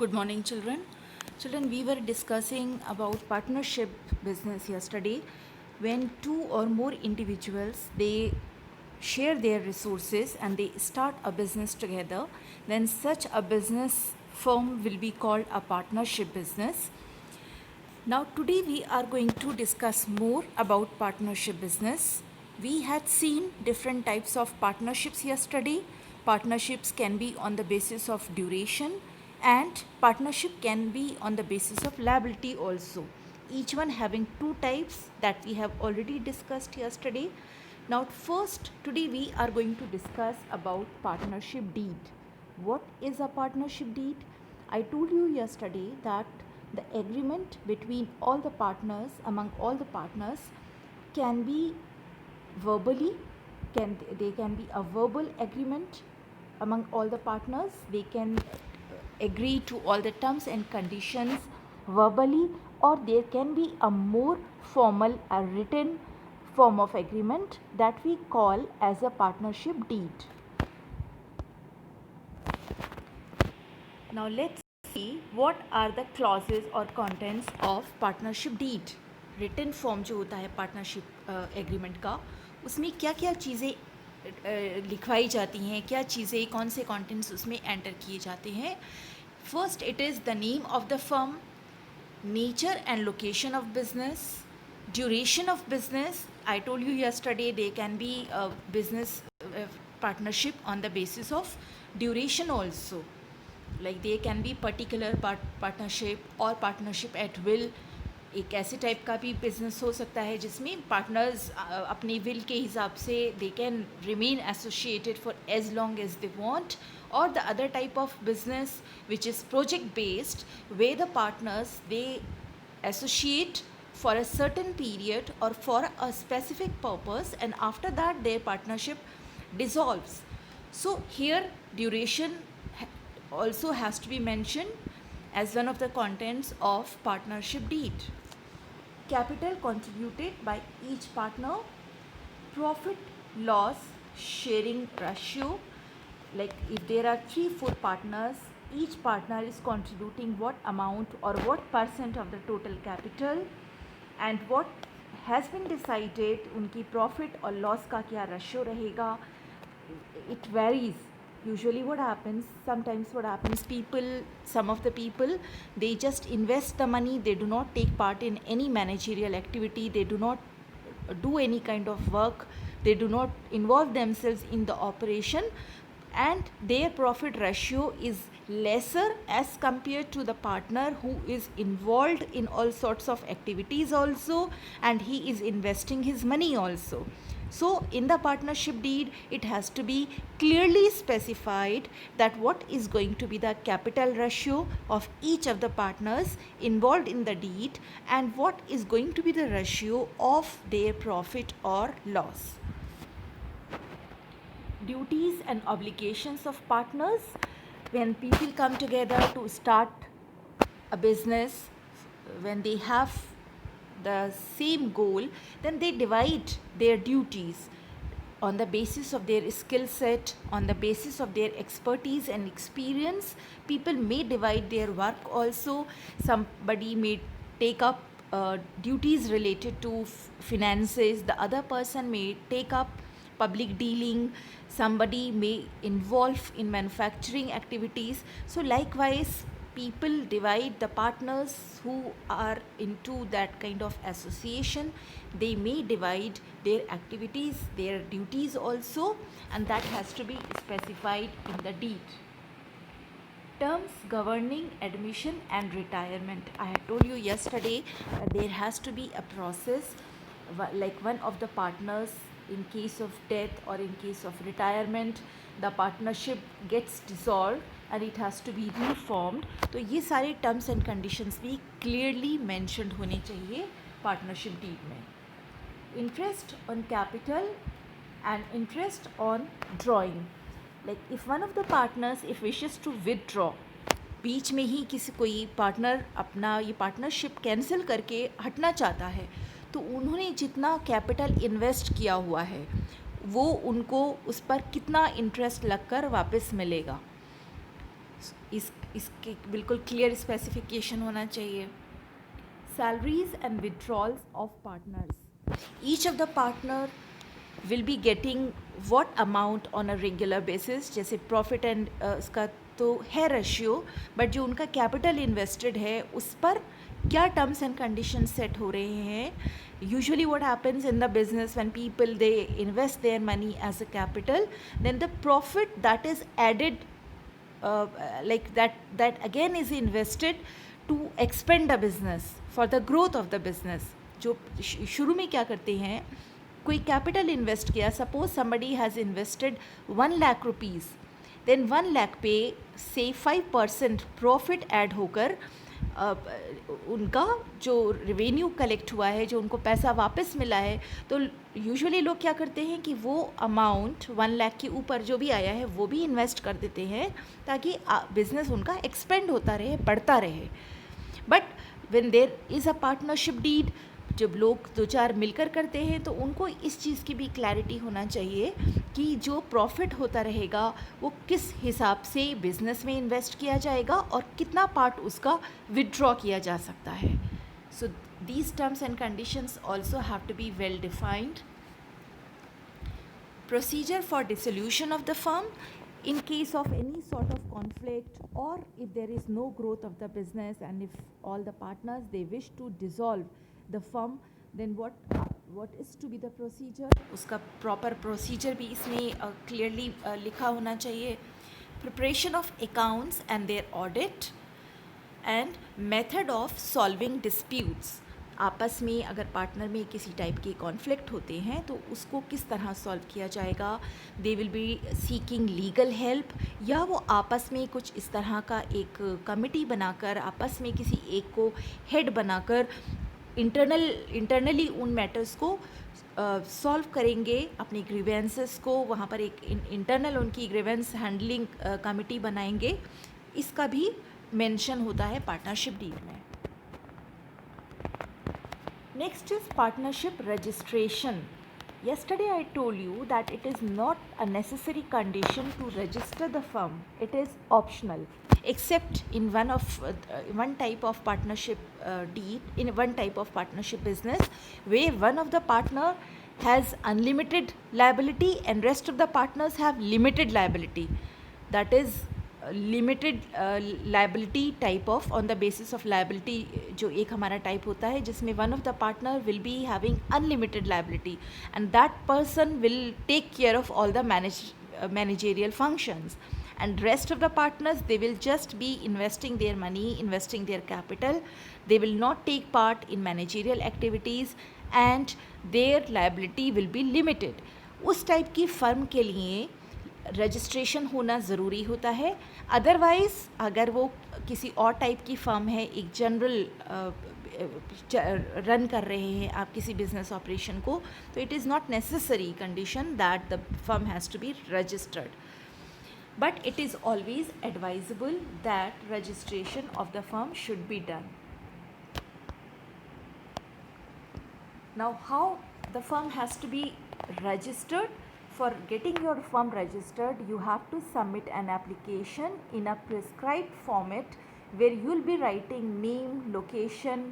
Good morning, children. Children, we were discussing about partnership business yesterday. When two or more individuals they share their resources and they start a business together, then such a business firm will be called a partnership business. Now, today we are going to discuss more about partnership business. We had seen different types of partnerships yesterday. Partnerships can be on the basis of duration, and partnership can be on the basis of liability also. Each one having two types that we have already discussed yesterday. Now, first, today we are going to discuss about partnership deed. What is a partnership deed? I told you yesterday that the agreement between all the partners, among all the partners, can be verbally, they can be a verbal agreement among all the partners. They can agree to all the terms and conditions verbally, or there can be a more formal, a written form of agreement that we call as a partnership deed. Now let's see what are the clauses or contents of partnership deed. Written form जो होता है partnership agreement का, उसमें क्या क्या चीज़ें लिखवाई जाती हैं, क्या चीज़ें, कौन से कंटेंट्स उसमें एंटर किए जाते हैं. First, it is the name of the firm, nature and location of business, duration of business. I told you yesterday they can be a business partnership on the basis of duration also. Like they can be particular partnership or partnership at will. एक ऐसे type का भी business हो सकता है जिसमें partners अपने will के हिसाब से they can remain associated for as long as they want, or the other type of business which is project based, where the partners they associate for a certain period or for a specific purpose, and after that their partnership dissolves. So here duration also has to be mentioned as one of the contents of partnership deed. Capital contributed by each partner, profit loss sharing ratio. Like if there are 3-4 partners, each partner is contributing what amount or what percent of the total capital, and what has been decided उनकी profit और loss का क्या ratio रहेगा. It varies. Usually what happens, sometimes what happens, some of the people, they just invest the money, they do not take part in any managerial activity, they do not do any kind of work, they do not involve themselves in the operation, and their profit ratio is lesser as compared to the partner who is involved in all sorts of activities also, and he is investing his money also. So in the partnership deed it has to be clearly specified that what is going to be the capital ratio of each of the partners involved in the deed, and what is going to be the ratio of their profit or loss. Duties and obligations of partners. When people come together to start a business, when they have the same goal, then they divide their duties on the basis of their skill set, on the basis of their expertise and experience. People may divide their work also. Somebody may take up duties related to finances, the other person may take up public dealing, somebody may involve in manufacturing activities. So likewise people divide, the partners who are into that kind of association, they may divide their activities, their duties also, and that has to be specified in the deed. Terms governing admission and retirement. I had told you yesterday there has to be a process, like one of the partners, in case of death or in case of retirement, the partnership gets dissolved and it has to be reformed. तो ये सारे terms and conditions भी clearly mentioned होने चाहिए partnership deed में. Interest on capital and interest on drawing. Like if one of the partners if wishes to withdraw, बीच में ही किसी कोई पार्टनर अपना ये पार्टनरशिप कैंसिल करके हटना चाहता है, तो उन्होंने जितना कैपिटल इन्वेस्ट किया हुआ है वो उनको उस पर कितना इंटरेस्ट लगकर वापस मिलेगा. इस इसके बिल्कुल क्लियर स्पेसिफिकेशन होना चाहिए. Salaries and withdrawals of partners. Each of the partner will be getting what amount on a regular basis. जैसे प्रॉफिट एंड उसका तो है रेशियो, बट जो उनका कैपिटल इन्वेस्टेड है उस पर क्या टर्म्स एंड कंडीशन सेट हो रहे हैं. Usually what happens in the business when people they invest their money as a capital, then the profit that is added like that again is invested to expand the business for the growth of the business. जो शुरू में क्या करते हैं, कोई capital invest किया, suppose somebody has invested 1 lakh rupees, then 1 lakh पे से 5% प्रॉफिट ऐड होकर उनका जो रेवेन्यू कलेक्ट हुआ है, जो उनको पैसा वापस मिला है, तो यूजुअली लोग क्या करते हैं कि वो अमाउंट 1 लाख के ऊपर जो भी आया है वो भी इन्वेस्ट कर देते हैं ताकि बिजनेस उनका एक्सपेंड होता रहे, बढ़ता रहे. But when there is a partnership deed, जब लोग दो चार मिलकर करते हैं तो उनको इस चीज़ की भी क्लैरिटी होना चाहिए कि जो प्रॉफिट होता रहेगा वो किस हिसाब से बिजनेस में इन्वेस्ट किया जाएगा और कितना पार्ट उसका विड्रॉ किया जा सकता है. सो these terms and conditions also have to be well defined. Procedure for dissolution of the firm in case of any sort of conflict, or if there is no growth of the business and if all the partners they wish to dissolve the firm, then what is to be the procedure. उसका proper procedure भी इसमें clearly लिखा होना चाहिए. Preparation of accounts and their audit and method of solving disputes. आपस में अगर partner में किसी टाइप के कॉन्फ्लिक्ट होते हैं तो उसको किस तरह सॉल्व किया जाएगा. They will be seeking legal help, या वो आपस में कुछ इस तरह का एक कमिटी बनाकर आपस में किसी एक को हेड बनाकर इंटरनली उन मैटर्स को सॉल्व करेंगे, अपने ग्रीवेंसेस को वहाँ पर एक इंटरनल उनकी ग्रीवेंस हैंडलिंग कमिटी बनाएंगे. इसका भी मेंशन होता है पार्टनरशिप डीड में. Next is partnership registration. Yesterday I told you that it is not a necessary condition to register the firm. It is optional, except in one type of partnership deed, in one type of partnership business, where one of the partner has unlimited liability and rest of the partners have limited liability. That is limited liability type of on the basis of liability जो एक हमारा टाइप होता है जिसमें one of the partner will be having unlimited liability and that person will take care of all the managerial functions, and rest of the partners they will just be investing their money, investing their capital. They will not take part in managerial activities and their liability will be limited. उस type की firm के लिए registration होना ज़रूरी होता है. Otherwise अगर वो किसी और टाइप की फर्म है, एक जनरल रन कर रहे हैं आप किसी बिजनेस ऑपरेशन को, तो it is not necessary condition that the firm has to be registered, but it is always advisable that registration of the firm should be done. Now how the firm has to be registered. For getting your firm registered, you have to submit an application in a prescribed format where you will be writing name, location,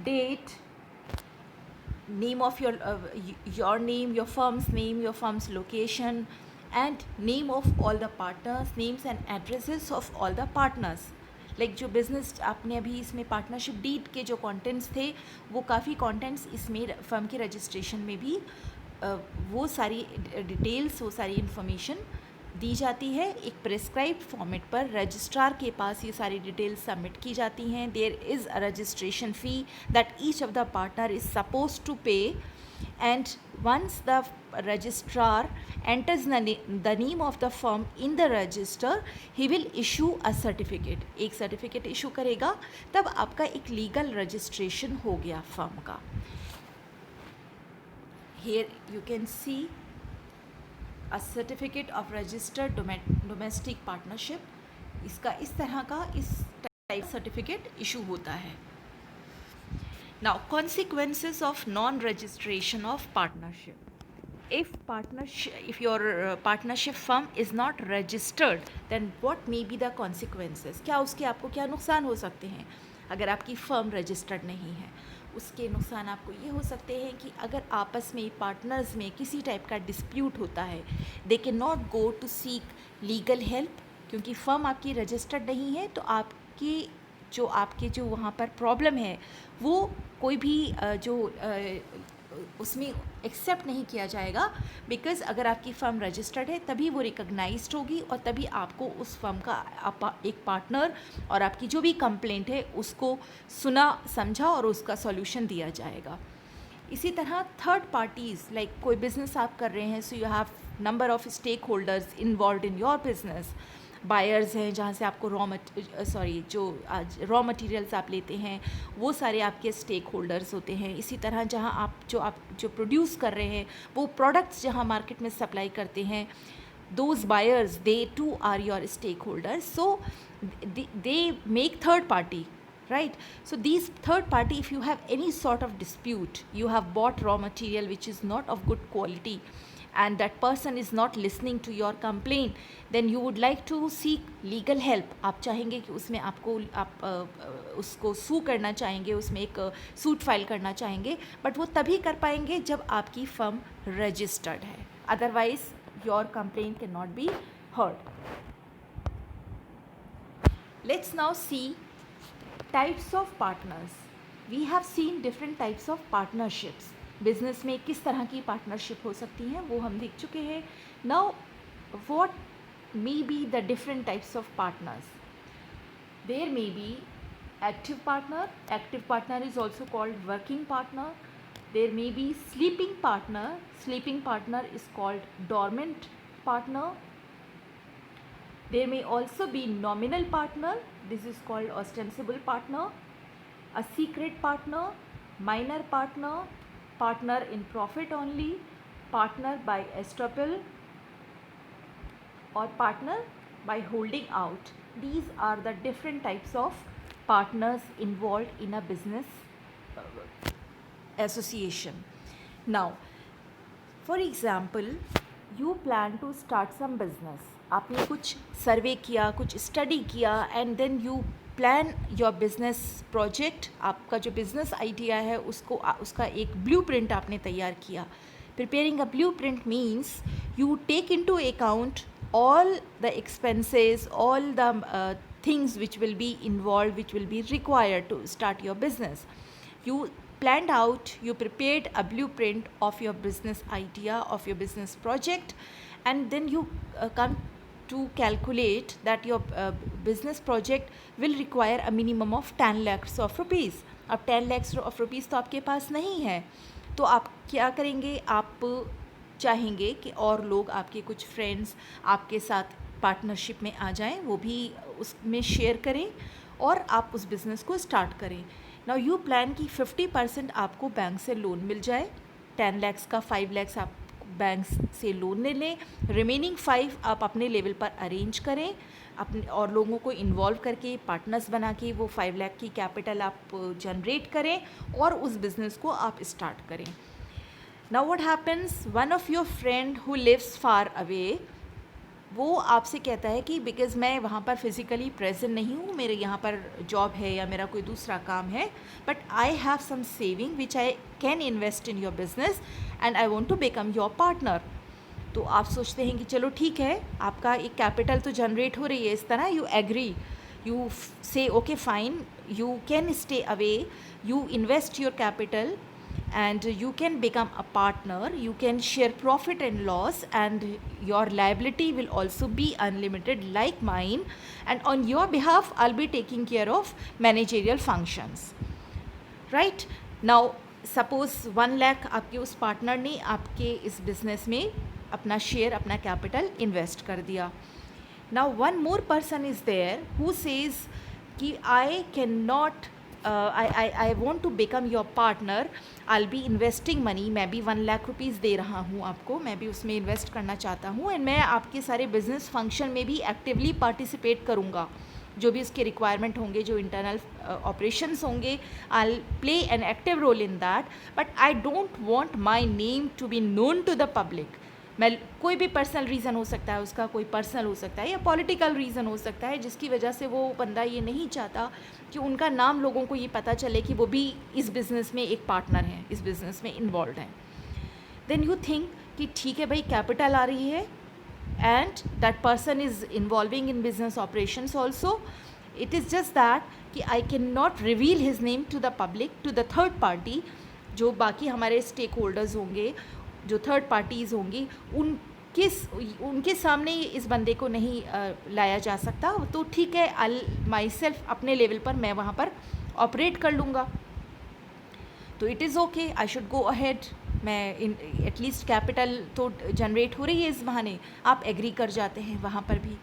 date, name of your name, your firm's name, your firm's location, and name of all the partners, names and addresses of all the partners. Like जो business आपने अभी इसमें partnership deed के जो contents थे वो काफ़ी contents इसमें फर्म के रजिस्ट्रेशन में भी वो सारी डिटेल्स, वो सारी इन्फॉर्मेशन दी जाती है. एक प्रेस्क्राइब्ड फॉर्मेट पर रजिस्ट्रार के पास ये सारी डिटेल्स सबमिट की जाती हैं. There is a registration fee that each of the partner is supposed to pay, and once the registrar enters the name of the firm in the register, he will issue a certificate. एक certificate issue करेगा, तब आपका एक legal registration हो गया firm का. Here you can see a certificate of registered domestic partnership. इसका इस तरह का इस टाइप सर्टिफिकेट इशू होता है. Now consequences of non-registration of partnership. if your partnership firm is not registered, then what may be the consequences? क्या उसके आपको क्या नुकसान हो सकते हैं अगर आपकी फर्म रजिस्टर्ड नहीं है? उसके नुकसान आपको ये हो सकते हैं कि अगर आपस में पार्टनर्स में किसी टाइप का डिस्प्यूट होता है, they can not go to seek legal help, क्योंकि फर्म आपकी रजिस्टर्ड नहीं है। तो आपके जो वहाँ पर प्रॉब्लम है वो कोई भी उसमें एक्सेप्ट नहीं किया जाएगा, बिकॉज़ अगर आपकी फ़र्म रजिस्टर्ड है तभी वो रिकॉग्नाइज्ड होगी और तभी आपको उस फर्म का एक पार्टनर और आपकी जो भी कंप्लेंट है उसको सुना समझा और उसका सॉल्यूशन दिया जाएगा। इसी तरह थर्ड पार्टीज़, लाइक कोई बिज़नेस आप कर रहे हैं, so you have number of stake holders involve in your business. Buyers हैं जहाँ से आपको रॉ मटेरियल्स आप लेते हैं, वो सारे आपके स्टेक होल्डर्स होते हैं। इसी तरह जहाँ आप जो प्रोड्यूस कर रहे हैं, वो प्रोडक्ट्स जहाँ मार्केट में सप्लाई करते हैं, those buyers, they too are your stakeholders, so they make third party, right? So these third party, if you have any sort of dispute, you have bought raw material which is not of good quality and that person is not listening to your complaint, then you would like to seek legal help. आप चाहेंगे कि उसमें आप उसको सू करना चाहेंगे, उसमें एक सूट फाइल करना चाहेंगे, बट वो तभी कर पाएंगे जब आपकी फर्म रजिस्टर्ड है, otherwise your complaint cannot be heard. Let's now see types of partners. We have seen different types of partnerships. Business में किस तरह की पार्टनरशिप हो सकती हैं वो हम देख चुके हैं. Now what may be the different types of partners? There may be active partner. Active partner is also called working partner. There may be sleeping partner. Sleeping partner is called dormant partner. There may also be nominal partner. This is called ostensible partner. A secret partner, minor partner, partner in profit only, partner by estoppel, or partner by holding out. These are the different types of partners involved in a business association. Now, for example, you plan to start some business. आपने कुछ सर्वे किया, कुछ study किया, and then you plan your business project. आपका जो business idea है उसका एक ब्लूप्रिंट आपने तैयार किया. Preparing a blueprint means you take into account all the expenses, all the things which will be involved, which will be required to start your business. You planned out, you prepared a blueprint of your business idea, of your business project, and then you come to calculate that your business project will require a minimum of 10 lakhs of rupees. अब 10 lakhs of rupees तो आपके पास नहीं है, तो आप क्या करेंगे? आप चाहेंगे कि और लोग, आपके कुछ फ्रेंड्स आपके साथ पार्टनरशिप में आ जाएं, वो भी उसमें शेयर करें और आप उस बिज़नेस को स्टार्ट करें. नाउ यू प्लान कि 50% आपको बैंक से लोन मिल जाए. 10 lakhs का 5 lakhs आप बैंक से लोन ले लें, रिमेनिंग 5 आप अपने लेवल पर अरेंज करें, अपने और लोगों को इन्वॉल्व करके पार्टनर्स बना के वो 5 लाख की कैपिटल आप जनरेट करें और उस बिज़नेस को आप स्टार्ट करें. Now what happens, one of your friend who lives far away, वो आपसे कहता है कि बिकॉज़ मैं वहाँ पर फिज़िकली प्रेजेंट नहीं हूँ, मेरे यहाँ पर जॉब है या मेरा कोई दूसरा काम है, but I have some saving which I can invest in your business and I want to become your partner. तो आप सोचते हैं कि चलो ठीक है, आपका एक कैपिटल तो जनरेट हो रही है. इस तरह यू एग्री, यू से okay fine, you can stay away, you invest your capital and you can become a partner. You can share profit and loss, and your liability will also be unlimited like mine, and on your behalf I'll be taking care of managerial functions. Right now, suppose 1 lakh आपके उस partner ने आपके इस business में अपना share, अपना capital invest कर दिया. Now one more person is there who says कि I cannot I want to become your partner. I'll be investing money. मैं भी 1 लाख रुपीज़ दे रहा हूँ आपको, मैं भी उसमें इन्वेस्ट करना चाहता हूँ, एंड मैं आपके सारे बिजनेस फंक्शन में भी एक्टिवली पार्टिसिपेट करूँगा. जो भी उसके रिक्वायरमेंट होंगे, जो इंटरनल ऑपरेशंस होंगे, I play an active role in that, but I don't want my name to be known to the public. मैं कोई भी पर्सनल रीज़न हो सकता है उसका, कोई पर्सनल हो सकता है या पॉलिटिकल रीज़न हो सकता है, जिसकी वजह से वो बंदा ये नहीं चाहता कि उनका नाम लोगों को ये पता चले कि वो भी इस बिज़नेस में एक पार्टनर हैं, इस बिज़नेस में इन्वॉल्व हैं। देन यू थिंक कि ठीक है भाई, कैपिटल आ रही है and that person is involving in business operations also, it is just that कि I can not reveal his name to the public, to the third party. जो बाकी हमारे स्टेक होल्डर्स होंगे, जो थर्ड पार्टीज़ होंगी, उनके सामने इस बंदे को नहीं लाया जा सकता। तो ठीक है, आई माई सेल्फ अपने लेवल पर मैं वहाँ पर ऑपरेट कर लूँगा, तो it is okay, I should go ahead. मैं एटलीस्ट कैपिटल तो जनरेट हो रही है इस बहाने, आप एग्री कर जाते हैं वहाँ पर भी।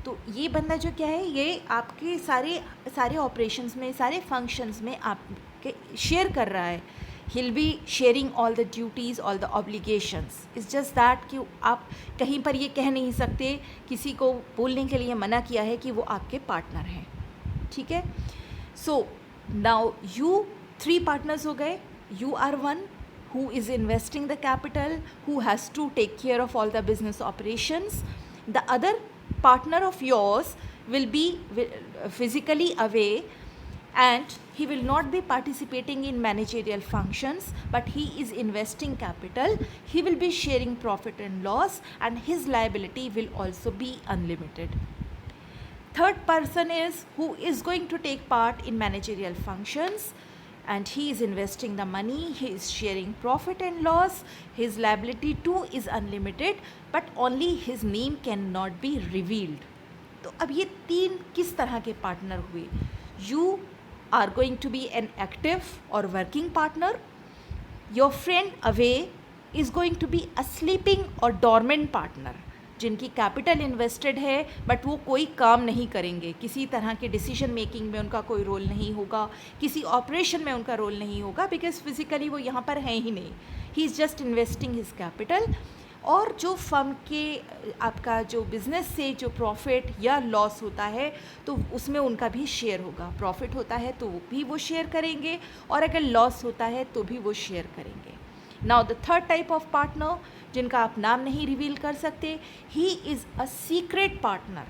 तो ये बंदा जो क्या है, ये आपके सारे ऑपरेशंस में, सारे फंक्शंस में आपके शेयर कर रहा है। he'll be sharing all the duties, all the obligations. It's just that कि आप कहीं पर ये कह नहीं सकते, किसी को बोलने के लिए मना किया है कि वो आपके पार्टनर हैं, ठीक है। सो नाउ यू 3 पार्टनर्स हो गए। You are one who is investing the capital, who has to take care of all the business operations. The other partner of yours will be physically away and he will not be participating in managerial functions, but he is investing capital. He will be sharing profit and loss, and his liability will also be unlimited. Third person is who is going to take part in managerial functions, and he is investing the money, he is sharing profit and loss. His liability too is unlimited, but only his name cannot be revealed. तो अब ये 3 किस तरह के partner हुए? You are going to be an active or working partner. Your friend away is going to be a sleeping or dormant partner, जिनकी capital invested है but वो कोई काम नहीं करेंगे, किसी तरह के डिसीजन मेकिंग में उनका कोई रोल नहीं होगा, किसी ऑपरेशन में उनका रोल नहीं होगा, बिकॉज फिजिकली वो यहाँ पर हैं ही नहीं। He is just investing his capital. और जो फर्म के आपका जो बिज़नेस से जो प्रॉफिट या लॉस होता है तो उसमें उनका भी शेयर होगा। प्रॉफिट होता है तो भी वो शेयर करेंगे, और अगर लॉस होता है तो भी वो शेयर करेंगे। Now the third type of partner, जिनका आप नाम नहीं रिवील कर सकते, he is a secret partner.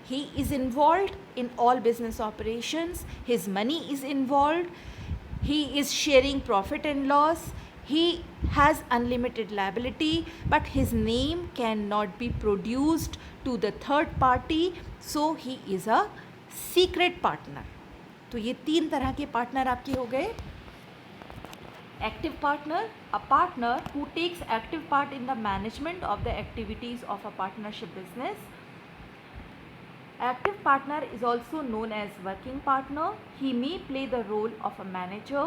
He is involve in all business operations, his money is involve, he is sharing profit and loss, he has unlimited liability, but his name cannot be produced to the third party, so he is a secret partner. तो ये 3 तरह के partner आपके हो गए। Active partner, a partner who takes active part in the management of the activities of a partnership business. Active partner is also known as working partner. He may play the role of a manager,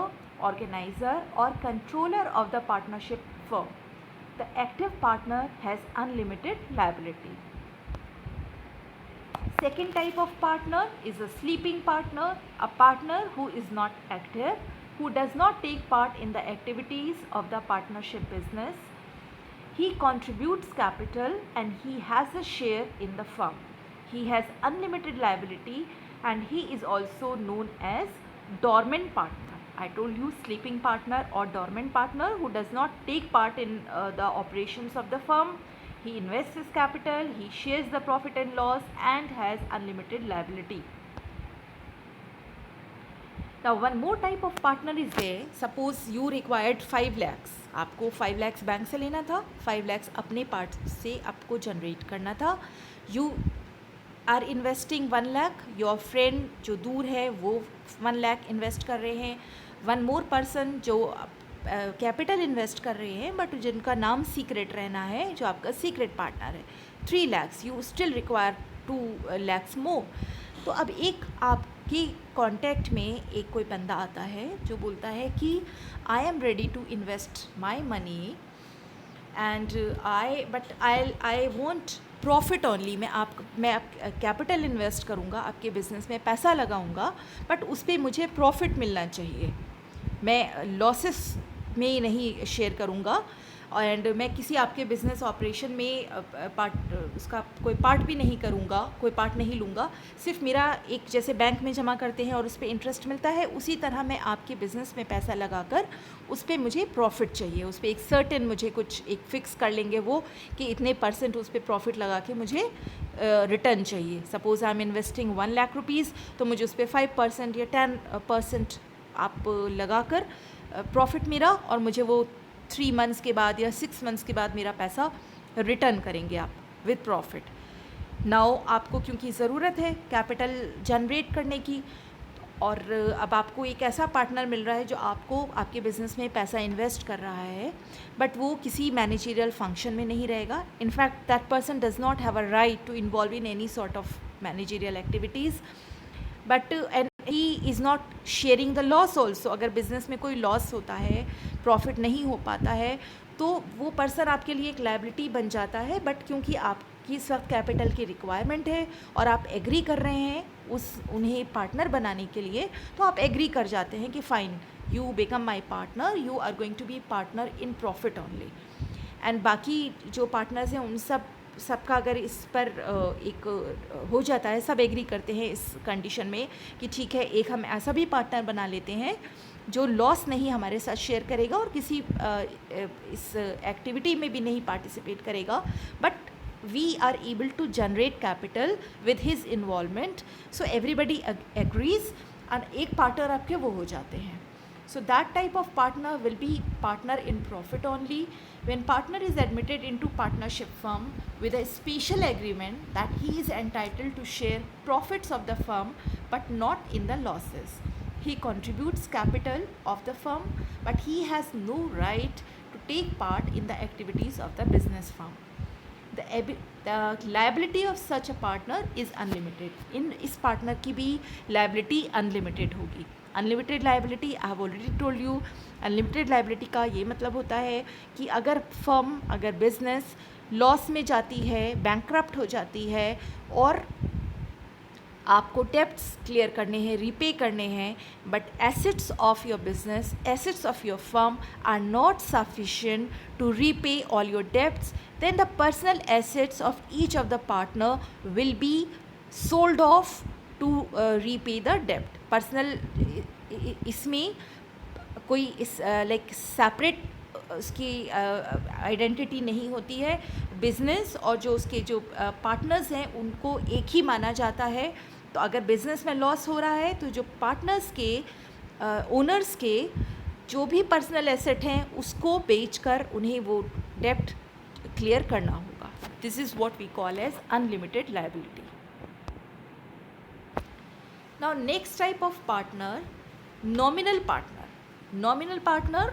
organizer or controller of the partnership firm. The active partner has unlimited liability. Second type of partner is a sleeping partner, a partner who is not active, who does not take part in the activities of the partnership business. He contributes capital and he has a share in the firm. He has unlimited liability and he is also known as dormant partner. I told you, sleeping partner or dormant partner who does not take part in the operations of the firm. He invests his capital, he shares the profit and loss and has unlimited liability. Now one more type of partner is there. Suppose you required 5 lakhs. आपको 5 lakhs bank से लेना था, 5 lakhs अपने part से आपको generate करना था। You are investing 1 lakh, your friend जो दूर है वो 1 लाख इन्वेस्ट कर रहे हैं, वन मोर पर्सन जो कैपिटल इन्वेस्ट कर रहे हैं बट जिनका नाम सीक्रेट रहना है, जो आपका सीक्रेट पार्टनर है, 3 lakhs, you still require 2 lakhs मोर। तो अब एक आपकी कॉन्टैक्ट में एक कोई बंदा आता है जो बोलता है कि I am ready to invest my money and I want profit only. मैं कैपिटल इन्वेस्ट करूँगा, आपके बिज़नेस में पैसा लगाऊँगा, बट उस पर मुझे प्रॉफिट मिलना चाहिए, मैं लॉसेस में नहीं शेयर करूँगा। एंड मैं किसी आपके बिजनेस ऑपरेशन में उसका कोई पार्ट भी नहीं करूँगा, कोई पार्ट नहीं लूँगा। सिर्फ मेरा एक जैसे बैंक में जमा करते हैं और उस पर इंटरेस्ट मिलता है, उसी तरह मैं आपके बिज़नेस में पैसा लगाकर उस पर मुझे प्रॉफिट चाहिए, उस पर एक सर्टेन मुझे कुछ एक फ़िक्स कर लेंगे वो कि इतने % उस पर प्रॉफिट लगा के मुझे रिटर्न चाहिए। Suppose I am investing 1 lakh rupees, तो मुझे उस पर 5% या 10% आप लगाकर प्रॉफिट मेरा, और मुझे वो 3 मंथ्स के बाद या 6 मंथ्स के बाद मेरा पैसा रिटर्न करेंगे आप विद प्रॉफिट। नाउ आपको क्योंकि ज़रूरत है कैपिटल जनरेट करने की, और अब आपको एक ऐसा पार्टनर मिल रहा है जो आपको आपके बिज़नेस में पैसा इन्वेस्ट कर रहा है, बट वो किसी मैनेजरियल फंक्शन में नहीं रहेगा। In fact that person does not have a right to involve in any sort of managerial activities, but and he is not sharing the loss also. अगर बिज़नेस में कोई लॉस होता है, प्रॉफिट नहीं हो पाता है, तो वो पर्सन आपके लिए एक लायबिलिटी बन जाता है। बट क्योंकि आपकी इस वक्त कैपिटल की रिक्वायरमेंट है और आप एग्री कर रहे हैं उन्हें पार्टनर बनाने के लिए, तो आप एग्री कर जाते हैं कि fine, you become my partner, you are going to be partner in profit only. And बाकी जो पार्टनर्स हैं उन सबका अगर इस पर एक हो जाता है, सब एग्री करते हैं इस कंडीशन में कि ठीक है, एक हम ऐसा भी पार्टनर बना लेते हैं जो लॉस नहीं हमारे साथ शेयर करेगा और किसी इस एक्टिविटी में भी नहीं पार्टिसिपेट करेगा, but we are able to generate capital with his involvement. So everybody agrees और एक पार्टनर आपके वो हो जाते हैं। So that type of partner will be partner in profit only. When partner is admitted into partnership firm with a special agreement that he is entitled to share profits of the firm but not in the losses. He contributes capital of the firm but he has no right to take part in the activities of the business firm. The liability of such a partner is unlimited. इस partner की भी liability unlimited होगी। Unlimited liability, I have already told you, unlimited liability का ये मतलब होता है कि अगर फर्म, अगर बिजनेस लॉस में जाती है, बैंकक्रप्ट हो जाती है और आपको डेब्ट्स क्लियर करने हैं, रीपे करने हैं, but assets of your business, assets of your firm are not sufficient to repay all your debts, then the personal assets of each of the partner will be sold off to repay the डेब्ट। Personal इसमें कोई इस like separate उसकी identity नहीं होती है। Business और जो उसके जो पार्टनर्स हैं उनको एक ही माना जाता है। तो अगर बिज़नेस में लॉस हो रहा है तो जो पार्टनर्स के ओनर्स के जो भी पर्सनल एसेट हैं उसको बेचकर उन्हें वो डेब्ट क्लियर करना होगा। This is what we call as unlimited liability. Now next type of partner, nominal partner. Nominal partner,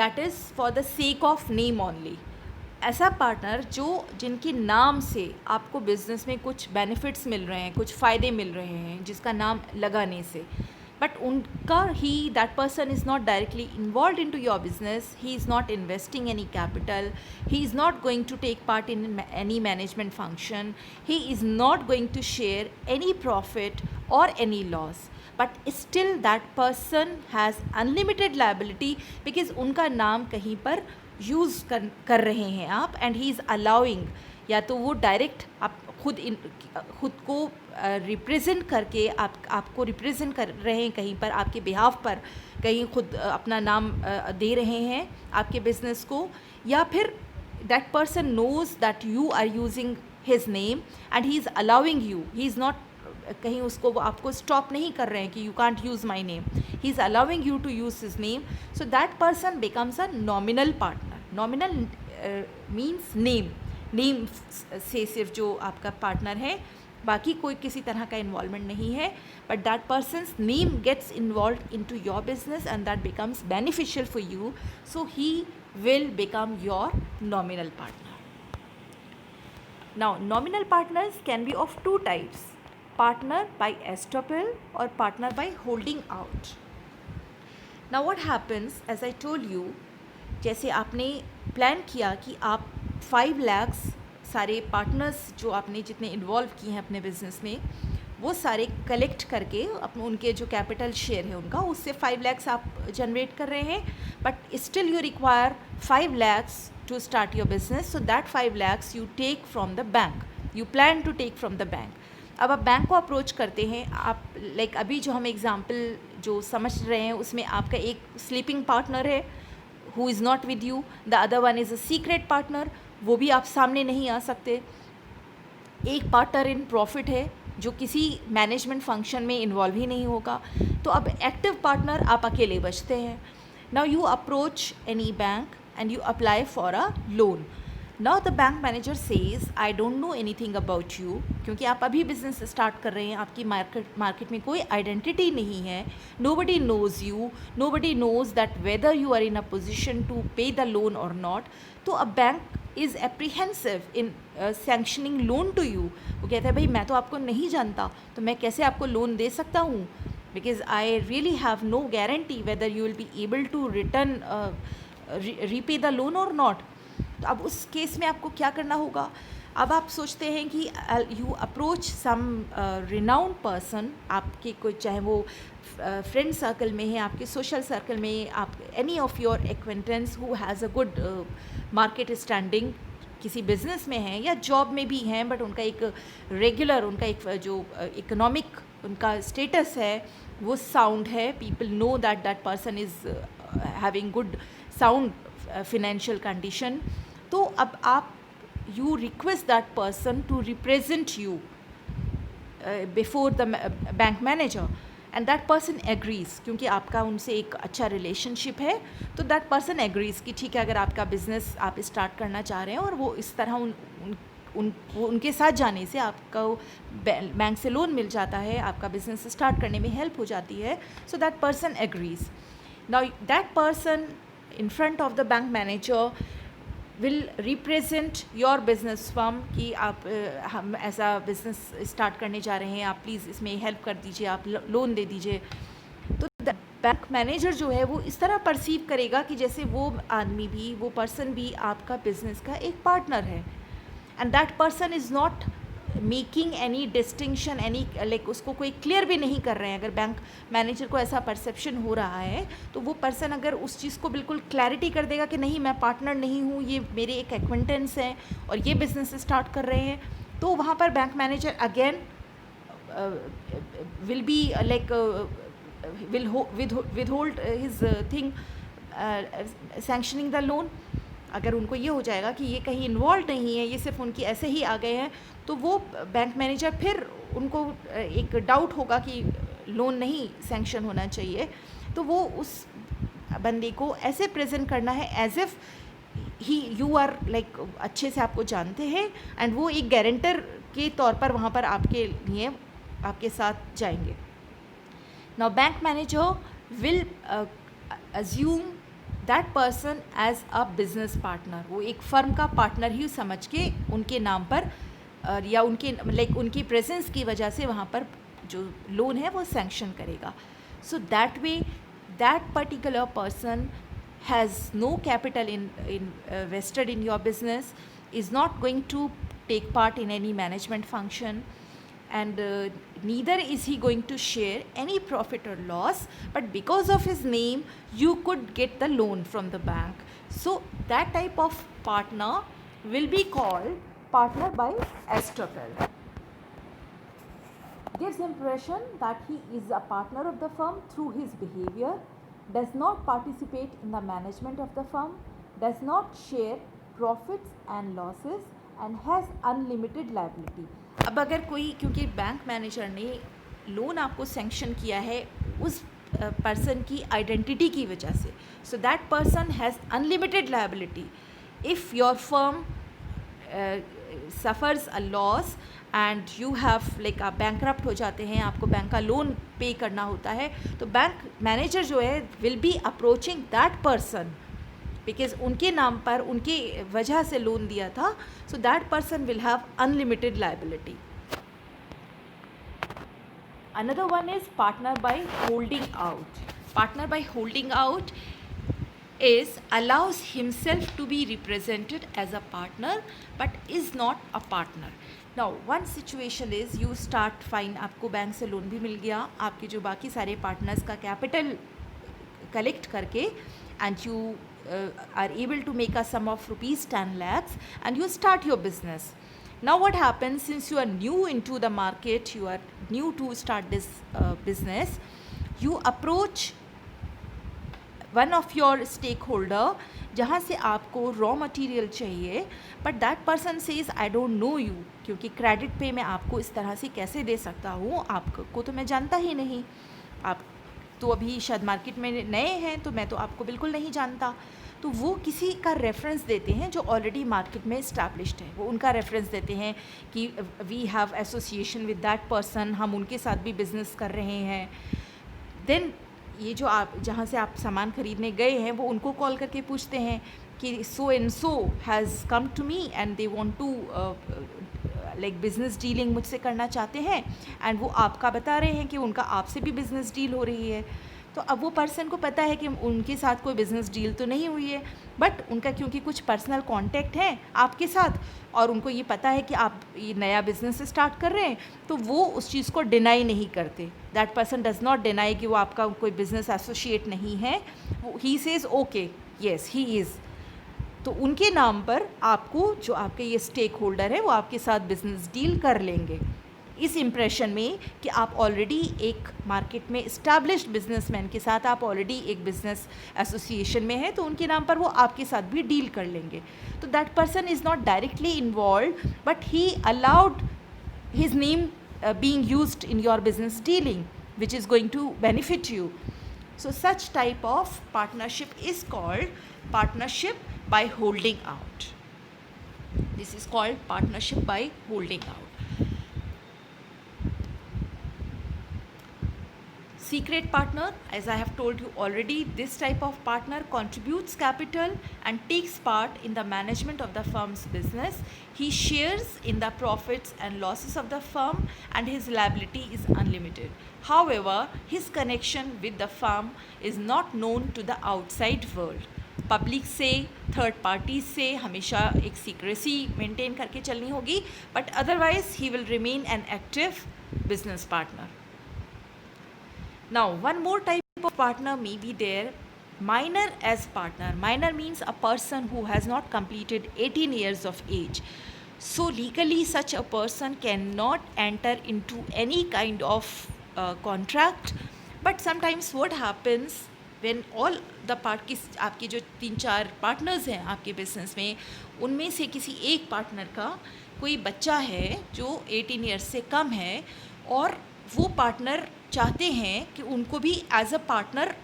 that is for the sake of name only. ऐसा पार्टनर जो जिनके नाम से आपको बिजनेस में कुछ बेनिफिट्स मिल रहे हैं, कुछ फ़ायदे मिल रहे हैं जिसका नाम लगाने से, बट उनका that person is not directly involve in to your business, he is not investing any capital, he is not going to take part in any management function, he is not going to share any profit or any loss, but still that person has unlimited liability because उनका नाम कहीं पर use कर रहे हैं आप, and he is allowing, या तो वो डायरेक्ट आप खुद को रिप्रेजेंट करके आपको रिप्रेजेंट कर रहे हैं कहीं पर, आपके बिहाफ पर कहीं खुद अपना नाम दे रहे हैं आपके बिजनेस को, या फिर that person knows that you are using his name and he is allowing you, he is not कहीं उसको वो आपको स्टॉप नहीं कर रहे हैं कि you can't use my name, he is allowing you to use his name, so that person becomes a nominal partner. Nominal means name से सिर्फ जो आपका पार्टनर है, बाकी कोई किसी तरह का इन्वॉल्वमेंट नहीं है, but that person's name gets involve in to your business and that becomes beneficial for you, so he will become your nominal partner. Now nominal partners can be of 2 types, partner by estoppel or partner by holding out. Now what happens, as I told you, जैसे आपने plan किया कि आप 5 लाख सारे partners जो आपने जितने involve किए हैं अपने बिजनेस में वो सारे कलेक्ट करके अपने उनके जो कैपिटल शेयर है उनका, उससे 5 लाख आप जनरेट कर रहे हैं, but still you require 5 lakh to start your business, so that 5 lakhs you take from the bank, you plan to take from the bank. अब आप बैंक को अप्रोच करते हैं, आप लाइक अभी जो हम एग्जांपल जो समझ रहे हैं उसमें आपका एक स्लीपिंग पार्टनर है who is not with you, the other one is a secret partner, वो भी आप सामने नहीं आ सकते. एक पार्टनर इन प्रॉफिट है जो किसी मैनेजमेंट फंक्शन में इन्वॉल्व ही नहीं होगा. तो अब एक्टिव पार्टनर आप अकेले बचते हैं. Now you approach any bank and you apply for a loan. Now the bank manager says I don't know anything about you, क्योंकि आप अभी बिजनेस स्टार्ट कर रहे हैं, आपकी मार्केट में कोई आइडेंटिटी नहीं है, nobody knows you, nobody knows that whether you are in a position to pay the loan और नॉट. तो a bank is apprehensive in sanctioning loan to you. वो कहता है भाई मैं तो आपको नहीं जानता, तो मैं कैसे आपको लोन दे सकता हूँ, because I really have no guarantee whether you will be able to return repay the loan और नॉट. तो अब उस केस में आपको क्या करना होगा. अब आप सोचते हैं कि you approach some renowned person, आपके कोई चाहे वो फ्रेंड सर्कल में है, आपके सोशल सर्कल में, आप any of your acquaintance who has a good market standing, किसी बिजनेस में हैं या जॉब में भी हैं, बट उनका एक रेगुलर, उनका एक जो इकोनॉमिक उनका स्टेटस है वो साउंड है, people know that that person is having good sound financial condition. तो अब आप you request that person to represent you before the bank manager and that person agrees, क्योंकि आपका उनसे एक अच्छा रिलेशनशिप है. तो that person agrees कि ठीक है, अगर आपका बिजनेस आप स्टार्ट करना चाह रहे हैं और वो इस तरह उनके साथ जाने से आपका बैंक से लोन मिल जाता है, आपका बिजनेस स्टार्ट करने में हेल्प हो जाती है. सो that person agrees. Now that person in front of the bank manager will represent your business firm कि आप हम ऐसा बिजनेस स्टार्ट करने जा रहे हैं, आप प्लीज़ इसमें हेल्प कर दीजिए, आप लोन दे दीजिए. तो बैंक मैनेजर जो है वो इस तरह परसीव करेगा कि जैसे वो आदमी भी, वो पर्सन भी आपका बिजनेस का एक पार्टनर है. And that person is not making any distinction, any like उसको कोई क्लियर भी नहीं कर रहे हैं. अगर बैंक मैनेजर को ऐसा परसेप्शन हो रहा है तो वो पर्सन अगर उस चीज़ को बिल्कुल क्लैरिटी कर देगा कि नहीं, मैं पार्टनर नहीं हूँ, ये मेरे एक एक्वेंटेंस हैं और ये बिजनेस स्टार्ट कर रहे हैं, तो वहाँ पर bank manager again will be like will withhold his thing sanctioning the loan. अगर उनको ये हो जाएगा कि ये कहीं इन्वॉल्व नहीं है, ये सिर्फ उनकी ऐसे ही आ गए हैं, तो वो बैंक मैनेजर फिर उनको एक डाउट होगा कि लोन नहीं सैंक्शन होना चाहिए. तो वो उस बंदे को ऐसे प्रेजेंट करना है as if he you are like अच्छे से आपको जानते हैं एंड वो एक गारंटर के तौर पर वहाँ पर आपके लिए आपके साथ जाएंगे. Now bank manager will assume that person as a business partner. वो एक फर्म का पार्टनर ही समझ के उनके नाम पर या उनके लाइक उनकी प्रेजेंस की वजह से वहाँ पर जो लोन है वो सैंक्शन करेगा. So that way that particular person has no capital invested in your business, is not going to take part in any management function, and neither is he going to share any profit or loss, but because of his name you could get the loan from the bank. So that type of partner will be called partner by Aristotle. Gives impression that he is a partner of the firm through his behavior, does not participate in the management of the firm, does not share profits and losses, and has unlimited liability. अब अगर कोई, क्योंकि bank manager ने loan आपको sanction किया है उस person की आइडेंटिटी की वजह से, सो that person has unlimited liability. If your firm suffers a loss and you have like आप बैंकरप्ट हो जाते हैं, आपको बैंक का लोन पे करना होता है, तो बैंक मैनेजर जो है will be approaching that person because उनके नाम पर उनके वजह से लोन दिया था. सो that person will have unlimited liability. Another one is partner by holding out. Partner by holding out is allows himself to be represented as a partner but is not a partner. Now one situation is you start fine, आपको bank से loan भी मिल गया, आपके जो बाकी सारे partners का capital collect करके and are able to make a sum of rupees 10 lakhs and you start your business. Now what happens, since you are new into the market, you are new to start this business, you approach one of your stake holder जहाँ से आपको raw material चाहिए, but that person says I don't know you, क्योंकि credit पे मैं आपको इस तरह से कैसे दे सकता हूँ, आपको तो मैं जानता ही नहीं, आप तो अभी शायद मार्केट में नए हैं, तो मैं तो आपको बिल्कुल नहीं जानता. तो वो किसी का रेफरेंस देते हैं जो ऑलरेडी मार्केट में इस्टेब्लिश्ड है, वो उनका रेफरेंस देते हैं कि we have association with that person, हम उनके साथ भी बिजनेस कर रहे हैं. देन ये जो आप जहाँ से आप सामान ख़रीदने गए हैं वो उनको कॉल करके पूछते हैं कि so and so has come to me and they want to like business dealing मुझसे करना चाहते हैं, एंड वो आपका बता रहे हैं कि उनका आपसे भी बिज़नेस डील हो रही है. तो अब वो पर्सन को पता है कि उनके साथ कोई बिज़नेस डील तो नहीं हुई है, बट उनका क्योंकि कुछ पर्सनल कॉन्टैक्ट हैं आपके साथ और उनको ये पता है कि आप ये नया बिज़नेस स्टार्ट कर रहे हैं, तो वो उस चीज़ को डिनाई नहीं करते. That person does not deny कि वो आपका कोई बिज़नेस एसोसिएट नहीं है. वो he says okay yes he is. तो उनके नाम पर आपको जो आपके ये स्टेक होल्डर है वो आपके साथ बिज़नेस डील कर लेंगे, इस इम्प्रेशन में कि आप ऑलरेडी एक मार्केट में इस्टेब्लिश्ड बिजनेसमैन के साथ आप ऑलरेडी एक बिजनेस एसोसिएशन में हैं, तो उनके नाम पर वो आपके साथ भी डील कर लेंगे. तो that person is not directly involve, but he allowed his name being used in your business dealing, which is going to benefit you. So such type of partnership is called partnership by holding out. This is called partnership by holding out. Secret partner, as I have told you already, this type of partner contributes capital and takes part in the management of the firm's business. He shares in the profits and losses of the firm and his liability is unlimited. However, his connection with the firm is not known to the outside world. Public से, third party से हमेशा एक secrecy maintain करके चलनी होगी, but otherwise he will remain an active business partner. Now, one more type of partner may be there, minor as partner. Minor means a person who has not completed 18 years of age. So, legally such a person cannot enter into any kind of contract. But sometimes what happens when all the आपके जो 3-4 partners हैं आपके business में, उनमें से किसी एक partner का कोई बच्चा है जो 18 ईयर्स से कम है, और वो पार्टनर चाहते हैं कि उनको भी एज अ पार्टनर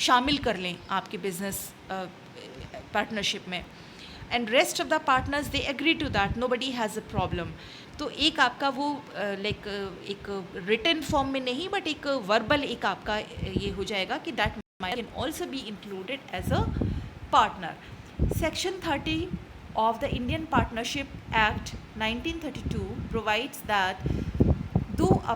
शामिल कर लें आपके बिजनेस पार्टनरशिप में, and rest of the partners they agree to that, nobody has a problem. तो एक आपका वो लाइक एक रिटन फॉर्म में नहीं, बट एक वर्बल एक आपका ये हो जाएगा कि that can also be included as a partner. Section 30 of the Indian Partnership Act 1932 provides that though a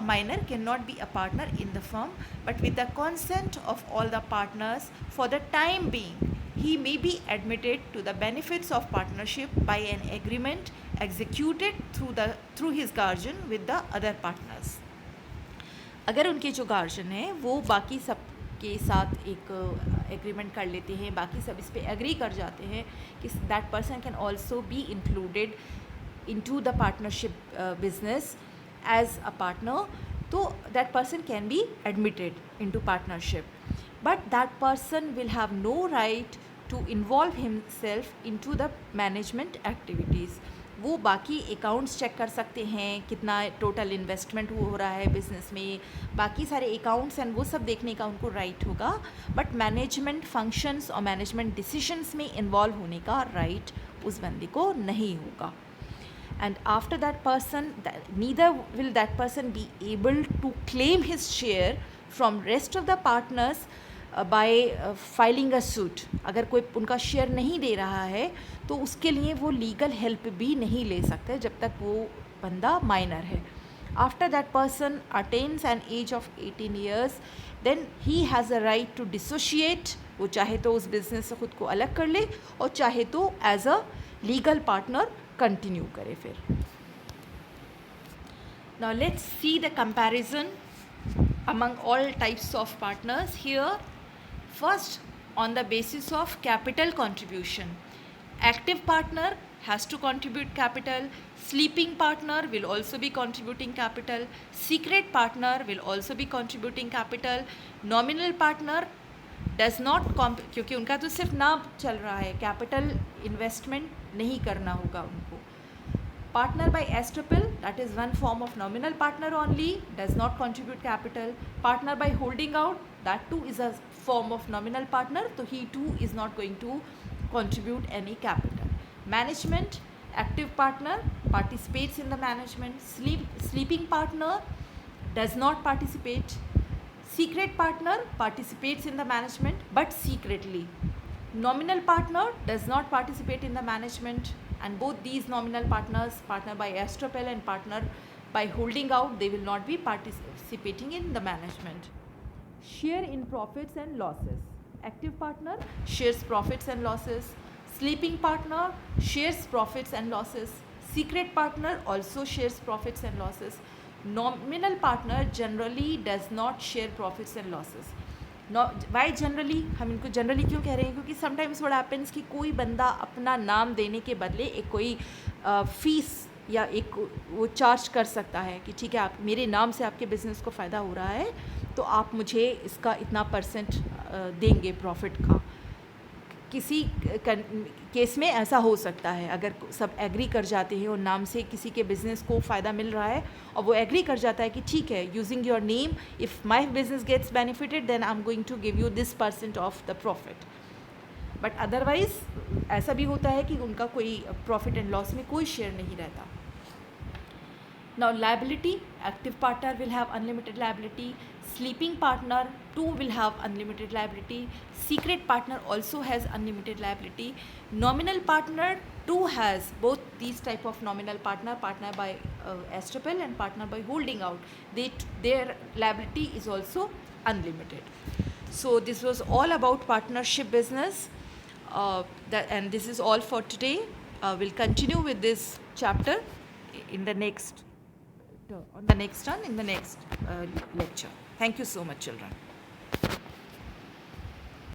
minor cannot be a partner in the firm, but with the consent of all the partners for the time being, he may be admitted to the benefits of partnership by an agreement executed through his guardian with the other partners. अगर उनके जो guardian हैं वो बाकी सब के साथ एक एग्रीमेंट कर लेते हैं, बाकी सब इस पे एग्री कर जाते हैं कि that person can also be included into the partnership business as a partner, so that person can be admitted into partnership, but that person will have no right to involve himself into the management activities. वो बाकी accounts check कर सकते हैं, कितना total investment हो रहा है business में, बाकी सारे अकाउंट्स एंड वो सब देखने का उनको राइट होगा, बट मैनेजमेंट फंक्शंस और मैनेजमेंट डिसीजंस में इन्वॉल्व होने का राइट उस बंदे को नहीं होगा. And after that person, neither will that person be able to claim his share from rest of the partners by filing a suit. अगर कोई उनका शेयर नहीं दे रहा है तो उसके लिए वो लीगल हेल्प भी नहीं ले सकते जब तक वो बंदा माइनर है. After that person attains an age of 18 years, then he has a right to dissociate. वो चाहे तो उस बिज़नेस से ख़ुद को अलग कर ले और चाहे तो as a legal partner continue करें फिर. Now let's see the comparison among all types of partners. Here First, on the basis of capital contribution. Active partner has to contribute capital. Sleeping partner will also be contributing capital. Secret partner will also be contributing capital. Nominal partner does not क्योंकि उनका तो सिर्फ नाम चल रहा है, capital investment नहीं करना होगा उनको. Partner by S triple, that is one form of nominal partner only, does not contribute capital. Partner by holding out, that too is a form of nominal partner, so he too is not going to contribute any capital. Management, active partner participates in the management. Sleeping partner does not participate. Secret partner participates in the management but secretly. Nominal partner does not participate in the management, and both these nominal partners, partner by estoppel and partner by holding out, they will not be participating in the management. Share in profits and losses. Active partner shares profits and losses. Sleeping partner shares profits and losses. Secret partner also shares profits and losses. Nominal partner generally does not share profits and losses. Why generally, हम इनको generally क्यों कह रहे हैं, क्योंकि sometimes what happens कि कोई बंदा अपना नाम देने के बदले एक कोई फीस या एक वो चार्ज कर सकता है कि ठीक है, आप मेरे नाम से आपके बिज़नेस को फ़ायदा हो रहा है तो आप मुझे इसका इतना परसेंट देंगे प्रॉफिट का. किसी केस में ऐसा हो सकता है, अगर सब एग्री कर जाते हैं और नाम से किसी के बिज़नेस को फ़ायदा मिल रहा है और वो एग्री कर जाता है कि ठीक है, using your name, if my business gets benefited then I am going to give you this % of the profit. But otherwise ऐसा भी होता है कि उनका कोई प्रॉफिट एंड लॉस में कोई शेयर नहीं रहता. Now liability, active partner will have unlimited liability. Sleeping partner too will have unlimited liability. Secret partner also has unlimited liability. Nominal partner too has both these type of nominal partner, partner by estoppel and partner by holding out. Their liability is also unlimited. So this was all about partnership business. And this is all for today. We'll continue with this chapter in the next. On the next one in the next lecture. Thank you so much, children.